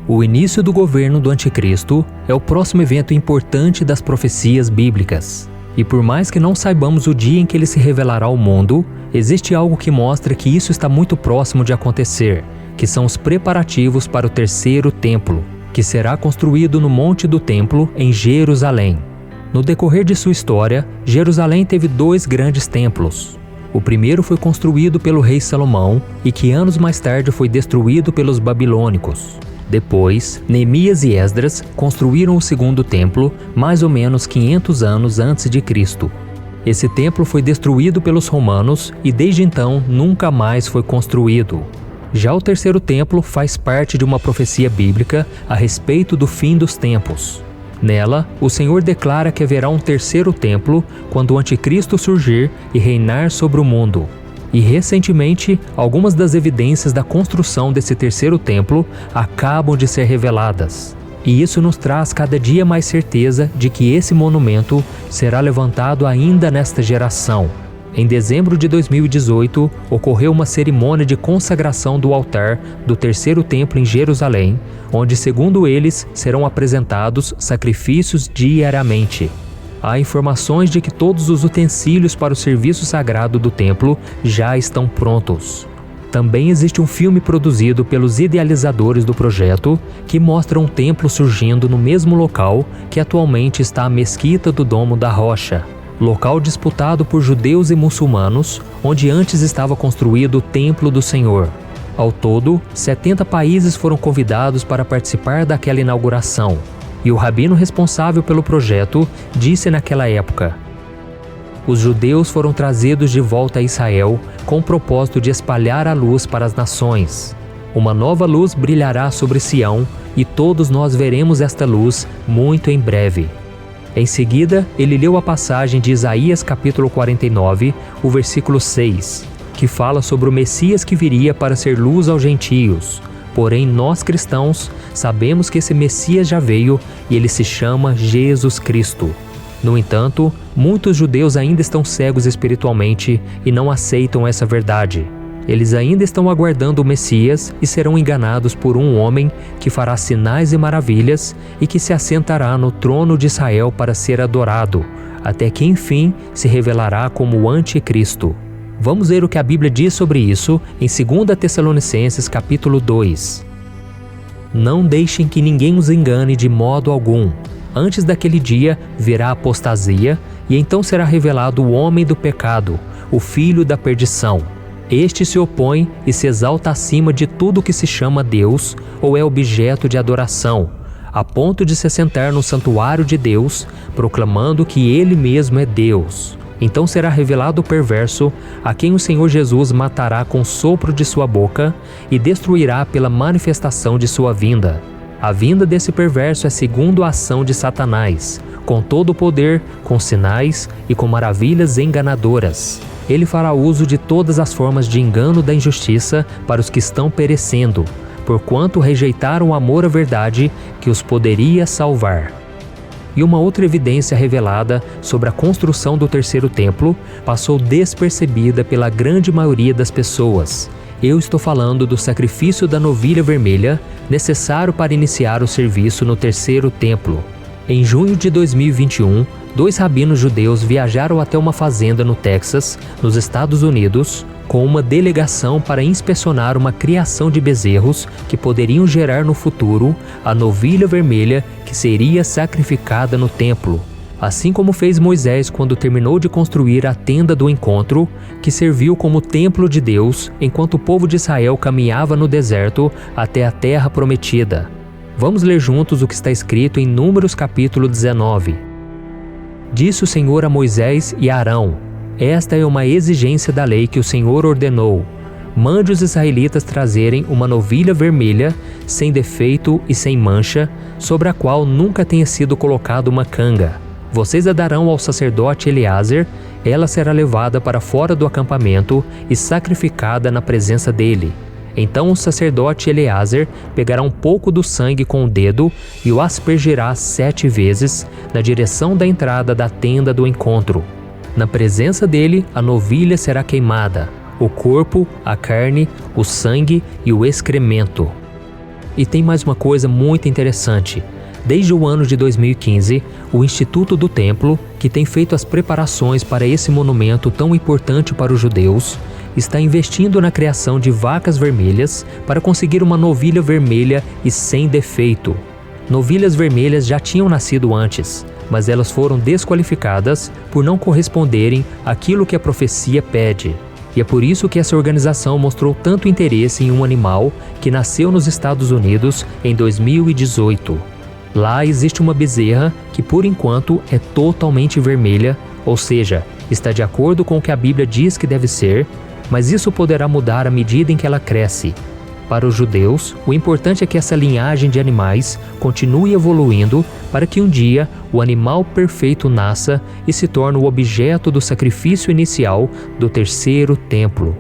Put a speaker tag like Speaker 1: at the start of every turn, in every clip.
Speaker 1: O início do governo do Anticristo é o próximo evento importante das profecias bíblicas. E por mais que não saibamos o dia em que ele se revelará ao mundo, existe algo que mostra que isso está muito próximo de acontecer, que são os preparativos para o terceiro templo, que será construído no Monte do Templo, em Jerusalém. No decorrer de sua história, Jerusalém teve 2 grandes templos. O primeiro foi construído pelo rei Salomão e que anos mais tarde foi destruído pelos babilônicos. Depois, Neemias e Esdras construíram o segundo templo, mais ou menos 500 anos antes de Cristo. Esse templo foi destruído pelos romanos e desde então nunca mais foi construído. Já o terceiro templo faz parte de uma profecia bíblica a respeito do fim dos tempos. Nela, o Senhor declara que haverá um terceiro templo quando o Anticristo surgir e reinar sobre o mundo. E recentemente, algumas das evidências da construção desse terceiro templo acabam de ser reveladas. E isso nos traz cada dia mais certeza de que esse monumento será levantado ainda nesta geração. Em dezembro de 2018, ocorreu uma cerimônia de consagração do altar do terceiro templo em Jerusalém, onde, segundo eles, serão apresentados sacrifícios diariamente. Há informações de que todos os utensílios para o serviço sagrado do templo já estão prontos. Também existe um filme produzido pelos idealizadores do projeto que mostra um templo surgindo no mesmo local que atualmente está a Mesquita do Domo da Rocha, local disputado por judeus e muçulmanos, onde antes estava construído o Templo do Senhor. Ao todo, 70 países foram convidados para participar daquela inauguração. E o rabino responsável pelo projeto disse naquela época: os judeus foram trazidos de volta a Israel com o propósito de espalhar a luz para as nações. Uma nova luz brilhará sobre Sião e todos nós veremos esta luz muito em breve. Em seguida, ele leu a passagem de Isaías capítulo 49, o versículo 6, que fala sobre o Messias que viria para ser luz aos gentios. Porém, nós cristãos sabemos que esse Messias já veio e ele se chama Jesus Cristo. No entanto, muitos judeus ainda estão cegos espiritualmente e não aceitam essa verdade. Eles ainda estão aguardando o Messias e serão enganados por um homem que fará sinais e maravilhas e que se assentará no trono de Israel para ser adorado, até que enfim se revelará como o Anticristo. Vamos ver o que a Bíblia diz sobre isso em 2 Tessalonicenses capítulo 2. Não deixem que ninguém os engane de modo algum. Antes daquele dia virá a apostasia, e então será revelado o homem do pecado, o filho da perdição. Este se opõe e se exalta acima de tudo que se chama Deus ou é objeto de adoração, a ponto de se assentar no santuário de Deus, proclamando que ele mesmo é Deus. Então será revelado o perverso, a quem o Senhor Jesus matará com o sopro de sua boca e destruirá pela manifestação de sua vinda. A vinda desse perverso é segundo a ação de Satanás, com todo o poder, com sinais e com maravilhas enganadoras. Ele fará uso de todas as formas de engano da injustiça para os que estão perecendo, porquanto rejeitaram o amor à verdade que os poderia salvar. E uma outra evidência revelada sobre a construção do terceiro templo passou despercebida pela grande maioria das pessoas. Eu estou falando do sacrifício da novilha vermelha necessário para iniciar o serviço no terceiro templo. Em junho de 2021, 2 rabinos judeus viajaram até uma fazenda no Texas, nos Estados Unidos, com uma delegação para inspecionar uma criação de bezerros que poderiam gerar no futuro a novilha vermelha que seria sacrificada no templo. Assim como fez Moisés quando terminou de construir a tenda do encontro, que serviu como templo de Deus enquanto o povo de Israel caminhava no deserto até a terra prometida. Vamos ler juntos o que está escrito em Números capítulo 19. Disse o Senhor a Moisés e a Arão: esta é uma exigência da lei que o Senhor ordenou. Mande os israelitas trazerem uma novilha vermelha, sem defeito e sem mancha, sobre a qual nunca tenha sido colocada uma canga. Vocês a darão ao sacerdote Eleazer, ela será levada para fora do acampamento e sacrificada na presença dele. Então o sacerdote Eleazer pegará um pouco do sangue com o dedo e o aspergirá 7 vezes na direção da entrada da tenda do encontro. Na presença dele, a novilha será queimada, o corpo, a carne, o sangue e o excremento. e tem mais uma coisa muito interessante. Desde o ano de 2015, o Instituto do Templo, que tem feito as preparações para esse monumento tão importante para os judeus, está investindo na criação de vacas vermelhas para conseguir uma novilha vermelha e sem defeito. Novilhas vermelhas já tinham nascido antes, mas elas foram desqualificadas por não corresponderem àquilo que a profecia pede. E é por isso que essa organização mostrou tanto interesse em um animal que nasceu nos Estados Unidos em 2018. Lá existe uma bezerra que, por enquanto, é totalmente vermelha, ou seja, está de acordo com o que a Bíblia diz que deve ser, mas isso poderá mudar à medida em que ela cresce. Para os judeus, o importante é que essa linhagem de animais continue evoluindo para que um dia o animal perfeito nasça e se torne o objeto do sacrifício inicial do terceiro templo.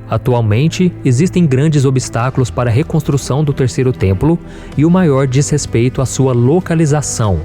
Speaker 1: Atualmente, existem grandes obstáculos para a reconstrução do terceiro templo e o maior diz respeito à sua localização.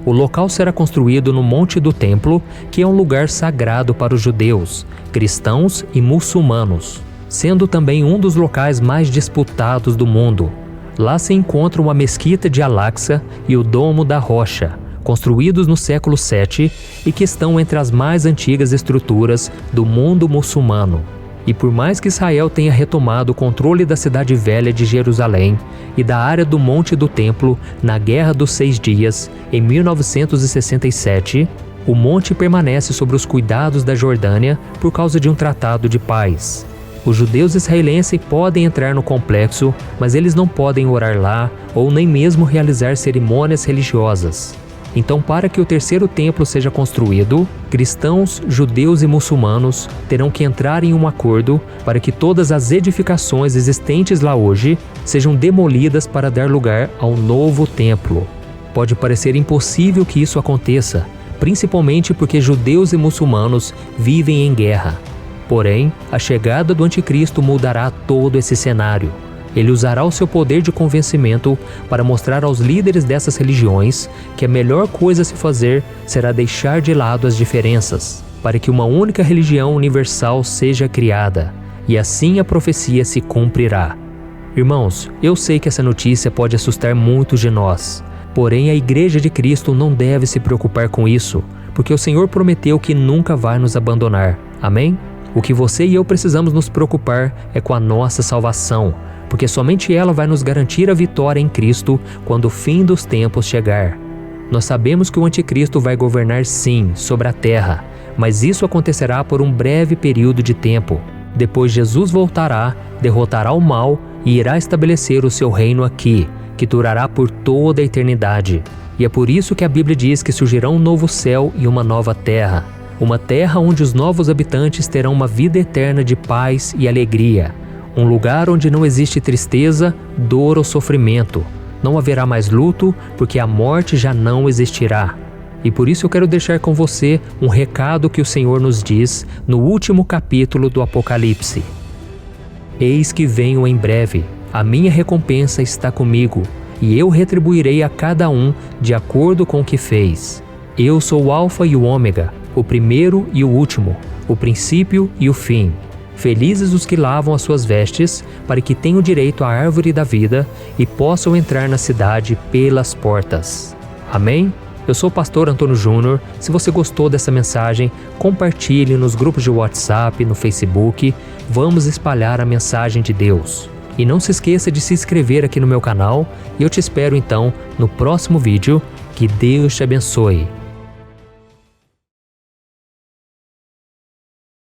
Speaker 1: O local será construído no Monte do Templo, que é um lugar sagrado para os judeus, cristãos e muçulmanos, sendo também um dos locais mais disputados do mundo. Lá se encontram a Mesquita de Al-Aqsa e o Domo da Rocha, construídos no século VII e que estão entre as mais antigas estruturas do mundo muçulmano. E por mais que Israel tenha retomado o controle da cidade velha de Jerusalém e da área do Monte do Templo na Guerra dos 6 Dias, em 1967, o monte permanece sob os cuidados da Jordânia por causa de um tratado de paz. Os judeus israelenses podem entrar no complexo, mas eles não podem orar lá ou nem mesmo realizar cerimônias religiosas. Então, para que o terceiro templo seja construído, cristãos, judeus e muçulmanos terão que entrar em um acordo para que todas as edificações existentes lá hoje sejam demolidas para dar lugar ao novo templo. Pode parecer impossível que isso aconteça, principalmente porque judeus e muçulmanos vivem em guerra. Porém, a chegada do anticristo mudará todo esse cenário. Ele usará o seu poder de convencimento para mostrar aos líderes dessas religiões que a melhor coisa a se fazer será deixar de lado as diferenças, para que uma única religião universal seja criada, e assim a profecia se cumprirá. Irmãos, eu sei que essa notícia pode assustar muitos de nós, porém a Igreja de Cristo não deve se preocupar com isso, porque o Senhor prometeu que nunca vai nos abandonar. Amém? O que você e eu precisamos nos preocupar é com a nossa salvação, porque somente ela vai nos garantir a vitória em Cristo quando o fim dos tempos chegar. Nós sabemos que o anticristo vai governar sim sobre a terra, mas isso acontecerá por um breve período de tempo. Depois Jesus voltará, derrotará o mal e irá estabelecer o seu reino aqui, que durará por toda a eternidade. E é por isso que a Bíblia diz que surgirá um novo céu e uma nova terra. Uma terra onde os novos habitantes terão uma vida eterna de paz e alegria. Um lugar onde não existe tristeza, dor ou sofrimento. Não haverá mais luto, porque a morte já não existirá. E por isso eu quero deixar com você um recado que o Senhor nos diz no último capítulo do Apocalipse. Eis que venho em breve, a minha recompensa está comigo, e eu retribuirei a cada um de acordo com o que fez. Eu sou o Alfa e o Ômega, o primeiro e o último, o princípio e o fim. Felizes os que lavam as suas vestes, para que tenham direito à árvore da vida e possam entrar na cidade pelas portas. Amém? Eu sou o pastor Antônio Júnior. Se você gostou dessa mensagem, compartilhe nos grupos de WhatsApp, no Facebook. Vamos espalhar a mensagem de Deus. E não se esqueça de se inscrever aqui no meu canal. E eu te espero então no próximo vídeo. Que Deus te abençoe.